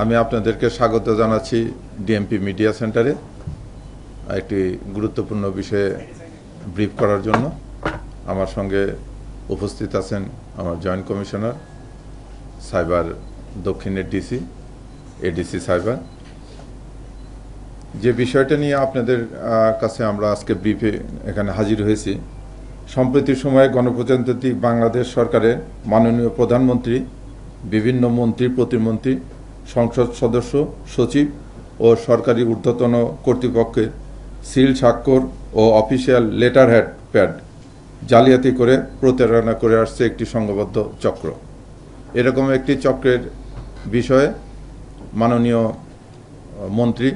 আমি আপনাদেরকে স্বাগত জানাচ্ছি ডিএমপি মিডিয়া সেন্টারে একটি গুরুত্বপূর্ণ বিষয়ে ব্রিফ করার জন্য। আমার সঙ্গে উপস্থিত আছেন আমার জয়েন্ট কমিশনার সাইবার দক্ষিণের ডিসি এডিসি সাইবার। যে বিষয়টা নিয়ে আপনাদের কাছে আমরা আজকে ব্রিফে এখানে হাজির হয়েছি, সম্প্রতি সময়ে গণপ্রজাতন্ত্রী বাংলাদেশ সরকারের মাননীয় প্রধানমন্ত্রী, বিভিন্ন মন্ত্রী, প্রতিমন্ত্রী, সংসদ সদস্য, সচিব ও সরকারি ঊর্ধ্বতন কর্তৃপক্ষের সিল স্বাক্ষর ও অফিসিয়াল লেটার হেড প্যাড জালিয়াতি করে প্রতারণা করে আসছে একটি সংঘবদ্ধ চক্র। এরকম একটি চক্রের বিষয়ে মাননীয় মন্ত্রী,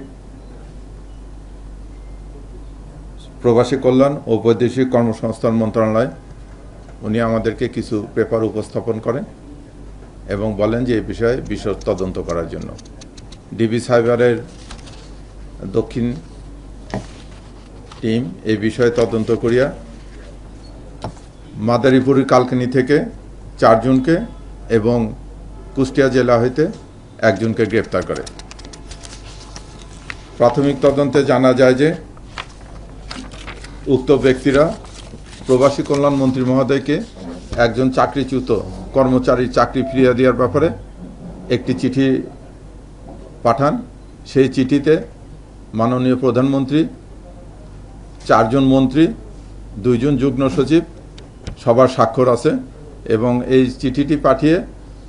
প্রবাসী কল্যাণ ও বৈদেশিক কর্মসংস্থান মন্ত্রণালয় উনি আমাদেরকে কিছু পেপার উপস্থাপন করেন এবং বলেন যে এই বিষয়ে বিশদ তদন্ত করার জন্য। ডিবি সাইবারের দক্ষিণ টিম এই বিষয়ে তদন্ত করিয়া মাদারীপুরের কালকিনি থেকে 4 জনকে এবং কুষ্টিয়া জেলা হইতে 1 জনকে গ্রেপ্তার করে। প্রাথমিক তদন্তে জানা যায় যে উক্ত ব্যক্তিরা প্রবাসী কল্যাণ মন্ত্রী মহোদয়কে একজন চাকরিচ্যুত কর্মচারীর চাকরি ফিরিয়ে দেওয়ার ব্যাপারে একটি চিঠি পাঠান। সেই চিঠিতে মাননীয় প্রধানমন্ত্রী, 4 জন মন্ত্রী, 2 জন যুগ্ম সচিব সবার স্বাক্ষর আছে এবং এই চিঠিটি পাঠিয়ে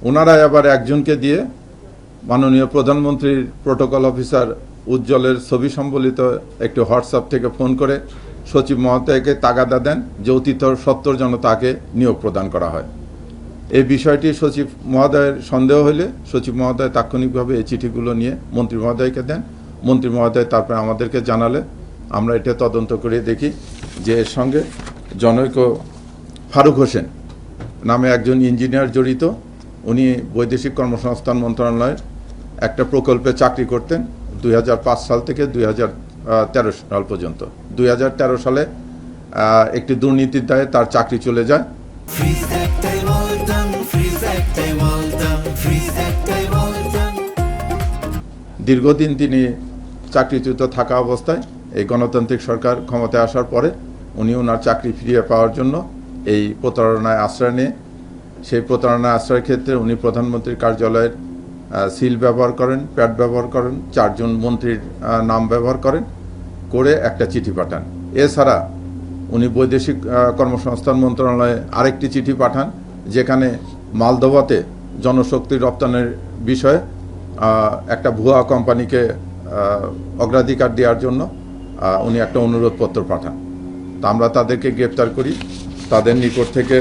ওনারাই আবার একজনকে দিয়ে মাননীয় প্রধানমন্ত্রীর প্রোটোকল অফিসার উজ্জ্বলের ছবি সম্বলিত একটি হোয়াটসঅ্যাপ থেকে ফোন করে সচিব মহোদয়কে তাগাদা দেন যে অতি সত্বর যেন তাকে নিয়োগ প্রদান করা হয়। এই বিষয়টি সচিব মহোদয়ের সন্দেহ হলে সচিব মহোদয় তাৎক্ষণিকভাবে এই চিঠিগুলো নিয়ে মন্ত্রী মহোদয়কে দেন। মন্ত্রী মহোদয় তারপরে আমাদেরকে জানালে আমরা এটা তদন্ত করে দেখি যে এর সঙ্গে জনৈক ফারুক হোসেন নামে একজন ইঞ্জিনিয়ার জড়িত। উনি বৈদেশিক কর্মসংস্থান মন্ত্রণালয়ের একটা প্রকল্পে চাকরি করতেন 2005 সাল থেকে 2013 সাল পর্যন্ত। 2013 সালে একটি দুর্নীতির দায়ে তার চাকরি চলে যায়। দীর্ঘদিন তিনি চাকরিচ্যুত থাকা অবস্থায় এই গণতান্ত্রিক সরকার ক্ষমতায় আসার পরে উনি ওনার চাকরি ফিরিয়ে পাওয়ার জন্য এই প্রতারণায় আশ্রয় নিয়ে সেই প্রতারণায় আশ্রয়ের ক্ষেত্রে উনি প্রধানমন্ত্রীর কার্যালয়ের সিল ব্যবহার করেন, প্যাড ব্যবহার করেন, 4 জন মন্ত্রীর নাম ব্যবহার করেন, করে একটা চিঠি পাঠান। এছাড়া উনি বৈদেশিক কর্মসংস্থান মন্ত্রণালয়ে আরেকটি চিঠি পাঠান যেখানে মালদোভাতে জনশক্তি রপ্তানির বিষয়ে একটা ভুয়া কোম্পানিকে অগ্রাধিকার দেওয়ার জন্য উনি একটা অনুরোধপত্র পাঠান। তা আমরা তাদেরকে গ্রেপ্তার করি। তাদের নিকট থেকে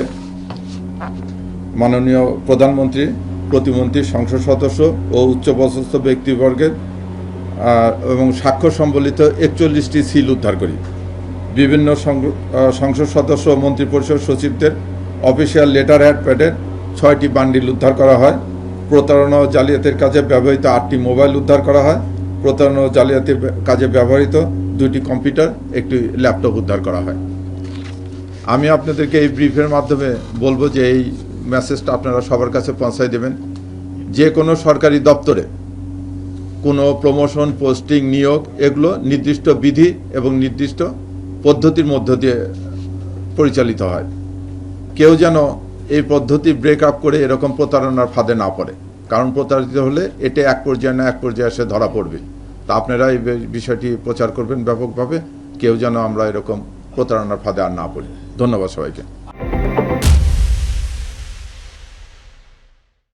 মাননীয় প্রধানমন্ত্রী, প্রতিমন্ত্রী, সংসদ সদস্য ও উচ্চপদস্থ ব্যক্তিবর্গের এবং স্বাক্ষর সম্বলিত 41টি সিল উদ্ধার করি। বিভিন্ন সংসদ সদস্য ও মন্ত্রিপরিষদ সচিবদের অফিসিয়াল লেটার হেড প্যাডের 6টি বান্ডিল উদ্ধার করা হয়। প্রতারণা ও জালিয়াতির কাজে ব্যবহৃত 8টি মোবাইল উদ্ধার করা হয়। প্রতারণা ও জালিয়াতির কাজে ব্যবহৃত 2টি কম্পিউটার, একটি ল্যাপটপ উদ্ধার করা হয়। আমি আপনাদেরকে এই ব্রিফের মাধ্যমে বলবো যে এই মেসেজটা আপনারা সবার কাছে পৌঁছায় দেবেন। যে কোনো সরকারি দপ্তরে কোনো প্রমোশন, পোস্টিং, নিয়োগ এগুলো নির্দিষ্ট বিধি এবং নির্দিষ্ট পদ্ধতির মধ্য দিয়ে পরিচালিত হয়। কেউ যেন এই পদ্ধতি ব্রেক আপ করে এরকম প্রতারণার ফাঁদে না পড়ে, কারণ প্রতারিত হলে এটা এক পর্যায়ে না এক পর্যায়ে এসে ধরা পড়বে। তা আপনারা এই বিষয়টি প্রচার করবেন ব্যাপকভাবে, কেউ যেন আমরা এরকম প্রতারণার ফাঁদে আর না পড়ি। ধন্যবাদ সবাইকে।